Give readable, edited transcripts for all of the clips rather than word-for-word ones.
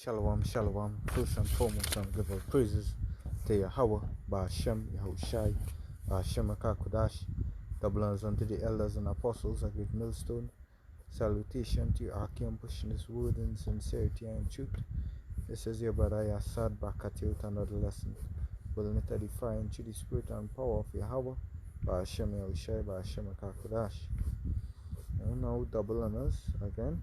Shalom, shalom. First and foremost, I give all praises to Yahweh, Ba'ashem, Yahushai, Ba'ashem Akakodash. Double honors unto the elders and apostles, a great millstone. Salutation to your Archeon pushing this word in sincerity and truth. This is your brother Yasad back at you with another lesson. Willing to edify into the spirit and power of Yahweh, Ba'ashem Yahushai, Ba'ashem Akakodash. And now double honors again.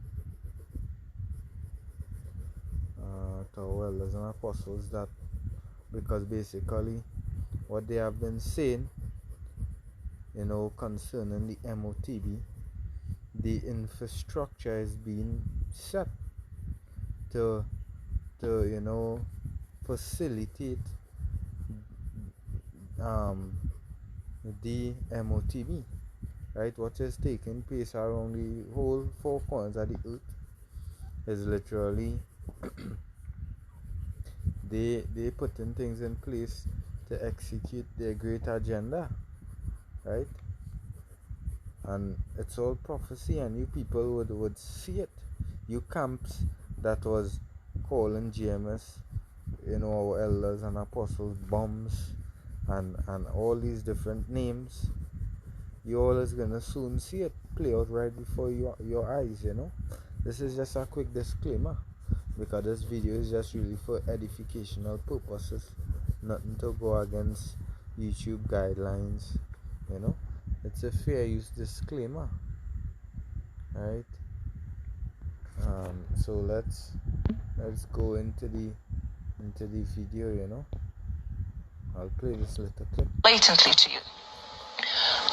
To our elders and apostles, that because basically what they have been saying, concerning the MOTB, the infrastructure is being set to facilitate the MOTB, right? What is taking place around the whole four corners of the earth is literally they putting things in place to execute their great agenda, right? And it's all prophecy, and you people would see it. You camps that was calling GMS, our elders and apostles bombs and all these different names, you all is gonna soon see it play out right before your eyes. This is just a quick disclaimer, because this video is just really for edificational purposes, nothing to go against YouTube guidelines. It's a fair use disclaimer, right? So let's go into the video. I'll play this little clip blatantly to you.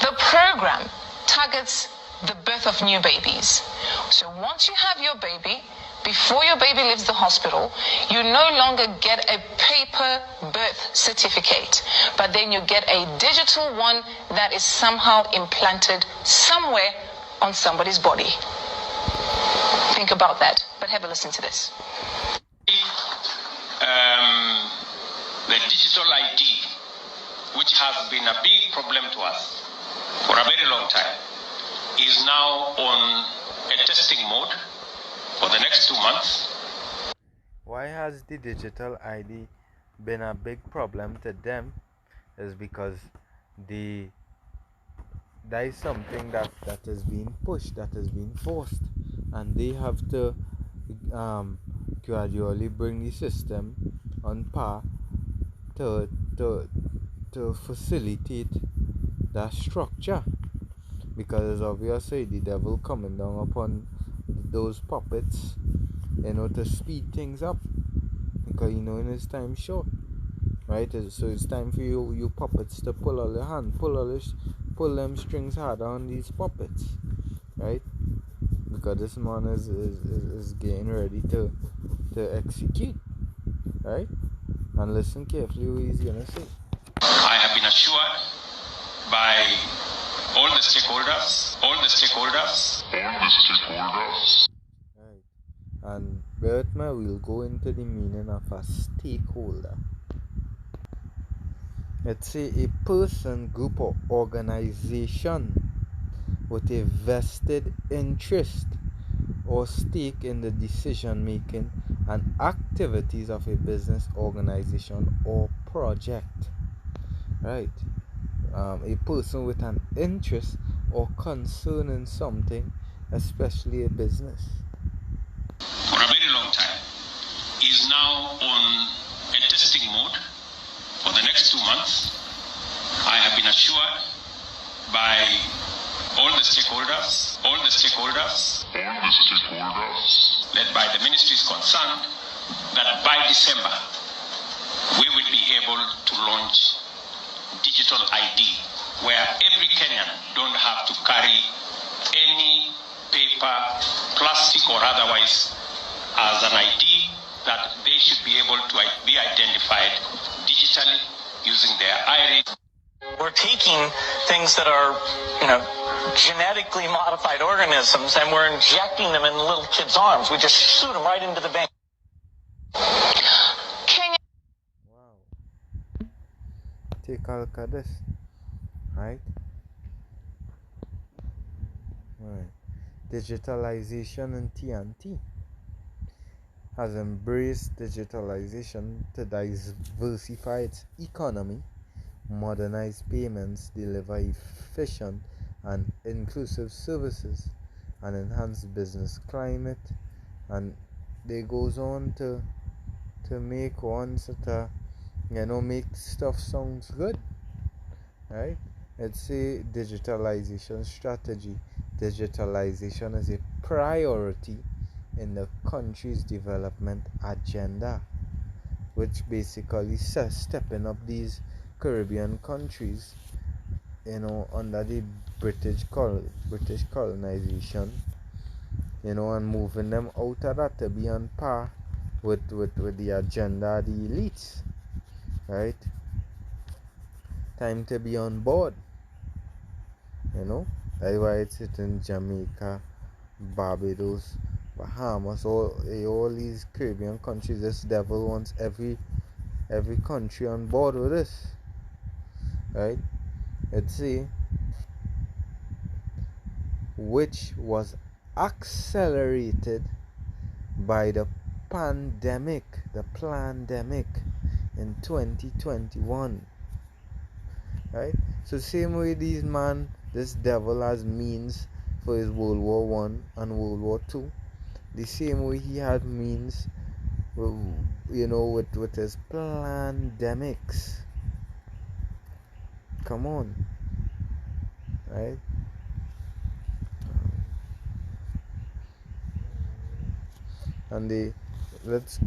The program targets the birth of new babies. So once you have your baby, before your baby leaves the hospital, you no longer get a paper birth certificate, but then you get a digital one that is somehow implanted somewhere on somebody's body. Think about that, but have a listen to this. The digital ID, which has been a big problem to us for a very long time, is now on a testing mode for the next 2 months. Why has the digital ID been a big problem to them? Is because that is something that is being pushed, that is being forced, and they have to gradually bring the system on par to facilitate that structure, because obviously the devil coming down upon those puppets, to speed things up, because in his time short, right? So it's time for you puppets to pull all your hand, pull them strings harder on these puppets, right? Because this man is getting ready to execute, right? And listen carefully what he's gonna say. I have been assured by all the stakeholders. Right. And Bertma will go into the meaning of a stakeholder. Let's say a person, group, or organization with a vested interest or stake in the decision making and activities of a business, organization, or project. Right? A person with an interest or concern in something, especially a business, for a very long time, is now on a testing mode for the next 2 months. I have been assured by all the stakeholders, led by the ministries concerned, that by December we will be able to launch digital ID, where every Kenyan don't have to carry any paper, plastic or otherwise, as an ID, that they should be able to be identified digitally using their iris. We're taking things that are, genetically modified organisms, and we're injecting them in little kids' arms. We just shoot them right into the vein. Wow. Take a look at this, right? Digitalization and TNT. has embraced digitalization to diversify its economy, modernize payments, deliver efficient and inclusive services, and enhance business climate. And they goes on to make ones that make stuff sounds good, right? It's a digitalization strategy. Digitalization is a priority in the country's development agenda, which basically says stepping up these Caribbean countries, under the British colonization, and moving them out of that to be on par with the agenda of the elites, right? Time to be on board, That's why it's in Jamaica, Barbados, Bahamas, all these Caribbean countries. This devil wants every country on board with this, right? Let's see, which was accelerated by the pandemic in 2021, right? So same way this devil has means for his World War One and World War Two, the same way he had means, with his pandemics. Come on, right? And let's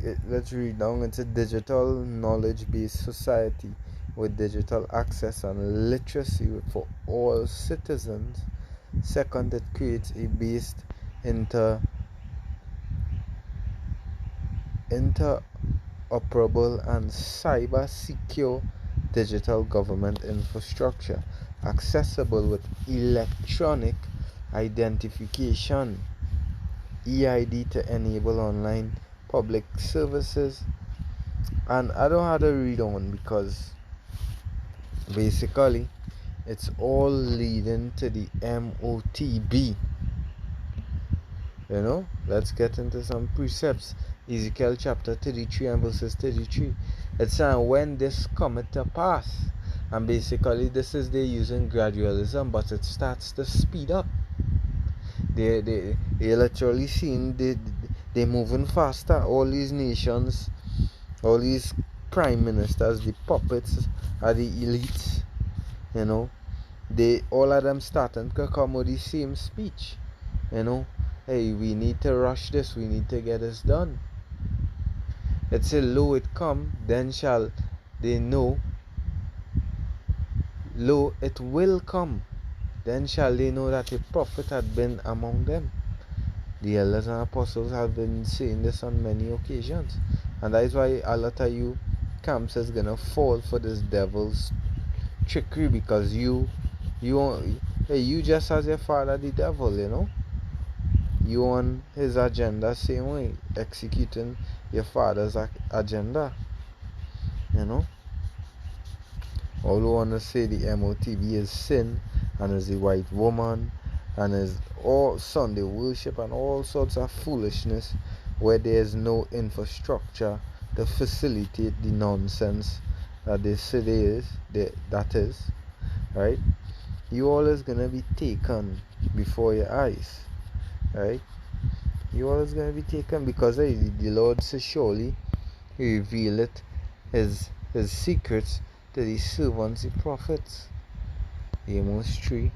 read down. It's a digital knowledge-based society with digital access and literacy for all citizens. Second, it creates a based interoperable and cyber secure digital government infrastructure, accessible with electronic identification, EID, to enable online public services. And I don't have to read on because basically it's all leading to the MOTB. Let's get into some precepts. Ezekiel chapter 33 and verses 33. It's saying, when this cometh to pass, and basically this is they using gradualism, but it starts to speed up. They literally seeing they moving faster. All these nations, all these prime ministers, the puppets are the elites. They all of them starting to come with the same speech. Hey, we need to rush this, we need to get this done. It says, lo, it come, then shall they know. Lo, it will come, then shall they know that a prophet had been among them. The elders and apostles have been saying this on many occasions. And that is why a lot of you camps is going to fall for this devil's trickery, because you just as your father the devil, you on his agenda same way, executing your father's agenda. All who want to say the MOTB is sin and is the white woman and is all Sunday worship and all sorts of foolishness, where there is no infrastructure to facilitate the nonsense that they say that is, right? You all is gonna be taken before your eyes, right? You all is gonna be taken because the Lord says, surely he revealeth his secrets to the servants, the prophets. Amos 3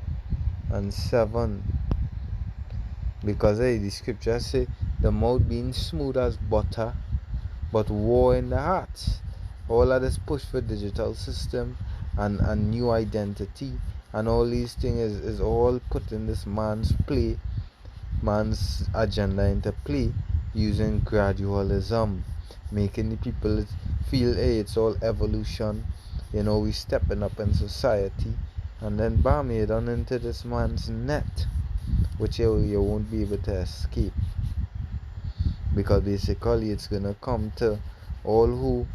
and 7. Because the scriptures say, the mouth being smooth as butter, but war in the heart. All of this push for digital system and new identity and all these things is all put in this man's agenda into play, using gradualism, making the people feel, hey, it's all evolution, we stepping up in society, and then bam, you're done into this man's net, which you won't be able to escape, because basically it's gonna come to all who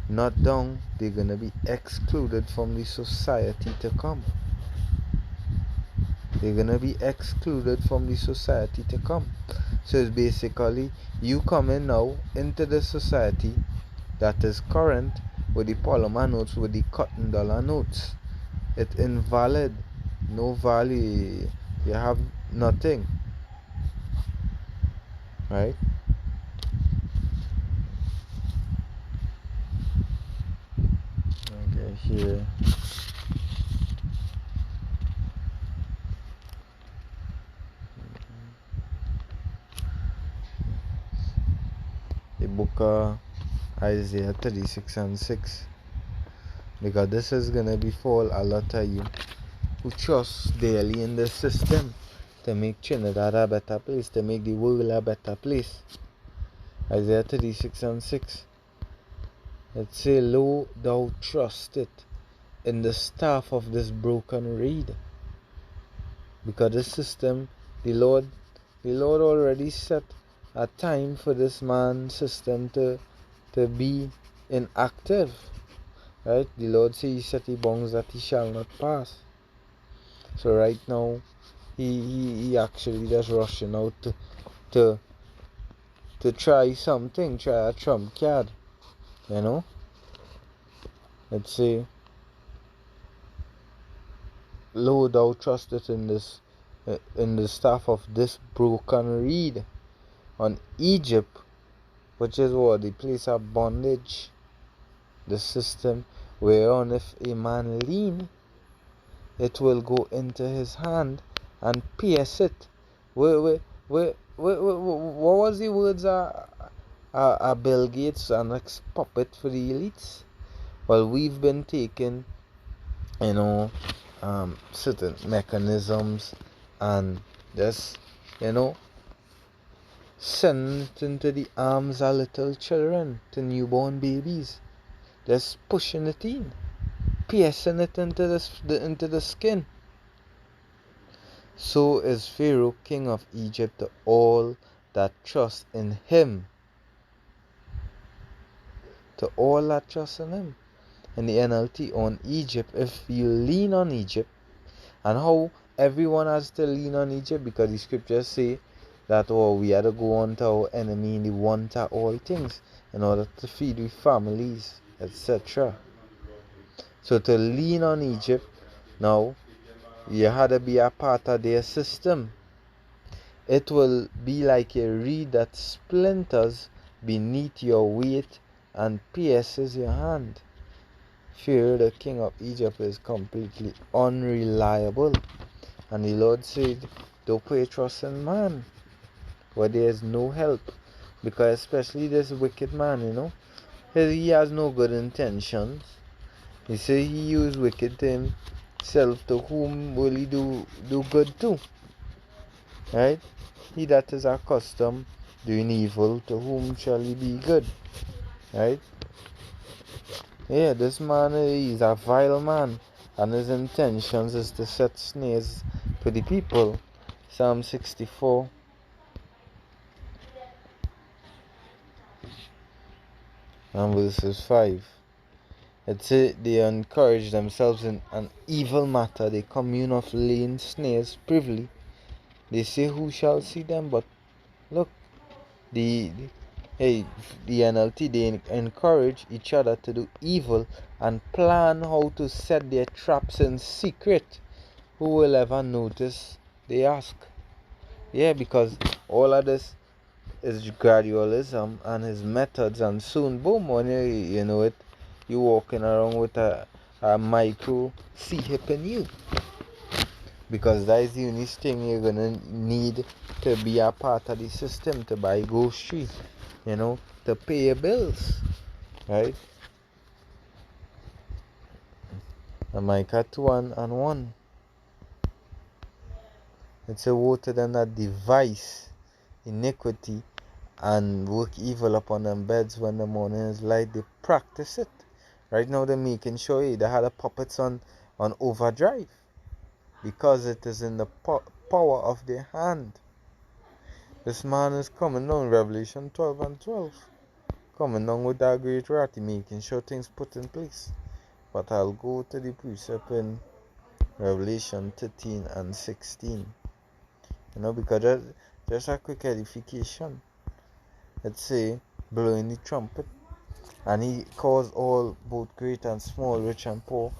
not down, they're gonna be excluded from the society to come. They're gonna be excluded from the society to come. So it's basically you coming now into the society that is current with the polymer notes, with the cotton dollar notes. It's invalid, no value. You have nothing, right? Okay, here. The book of Isaiah 36 and 6. Because this is gonna befall a lot of you who trust daily in the system to make Trinidad a better place, to make the world a better place. Isaiah 36 and 6. It say, Lo, thou trusted in the staff of this broken reed. Because the system, the Lord already set a time for this man's system to be inactive. Right? The Lord says he set the bounds that he shall not pass. So right now, he actually just rushing out to try something, try a trump card. You know? Let's say, Lo, thou trustest in the staff of this broken reed, on Egypt, which is what? The place of bondage, the system whereon if a man lean, it will go into his hand and pierce it. What was the words of Bill Gates and ex puppet for the elites? Well, we've been taking, certain mechanisms and just, send it into the arms of little children, to newborn babies, just pushing it in, piercing it into the skin. So is Pharaoh, king of Egypt, to all that trust in him. To all that trust in him. In the NLT, on Egypt, if you lean on Egypt, and how everyone has to lean on Egypt, because the scriptures say that we had to go on to our enemy in the want of all things in order to feed the families, etc. So to lean on Egypt, now you had to be a part of their system. It will be like a reed that splinters beneath your weight and pierces your hand. Pharaoh, the king of Egypt, is completely unreliable. And the Lord said, don't put your trust in man, where there is no help. Because especially this wicked man, he has no good intentions. He say he use wicked to himself, to whom will he do good to? Right? He that is accustomed doing evil, to whom shall he be good? Right? Yeah, this man is a vile man, and his intentions is to set snares for the people. Psalm 64. And verses 5. It says they encourage themselves in an evil matter. They commune of laying snares privily. They say, who shall see them? But look, the NLT, they encourage each other to do evil and plan how to set their traps in secret. Who will ever notice? They ask. Yeah, because all of this is gradualism and his methods, and soon, boom, when you know it, you walking around with a micro C-hip in you. Because that is the only thing you're gonna need to be a part of the system, to buy groceries, to pay your bills, right? Micah 2:1. It's a woe to them that device iniquity and work evil upon them beds when the morning is light. They practice it. Right now they're making sure they had the puppets on overdrive, because it is in the power of their hand. This man is coming down, Revelation 12:12, coming down with that great wrath, making sure things put in place. But I'll go to the precept in Revelation 13 and 16. Because just a quick edification. Let's say, blowing the trumpet, and he caused all, both great and small, rich and poor,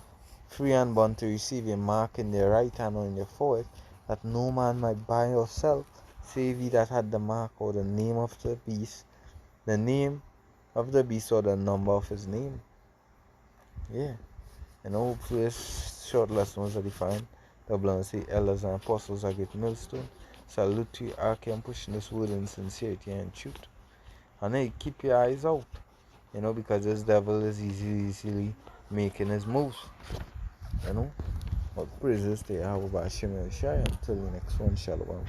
free and bond, to receive a mark in their right hand or in their forehead, that no man might buy or sell, save he that had the mark or the name of the beast, or the number of his name. Yeah. Hopefully this short lesson was edifying. WNC elders and apostles are get millstone. Salute to you, I'm pushing this word in sincerity and truth. And hey, keep your eyes out, because this devil is easily making his moves, But praises to Yahweh Hashem El Shai. Until the next one, Shalom.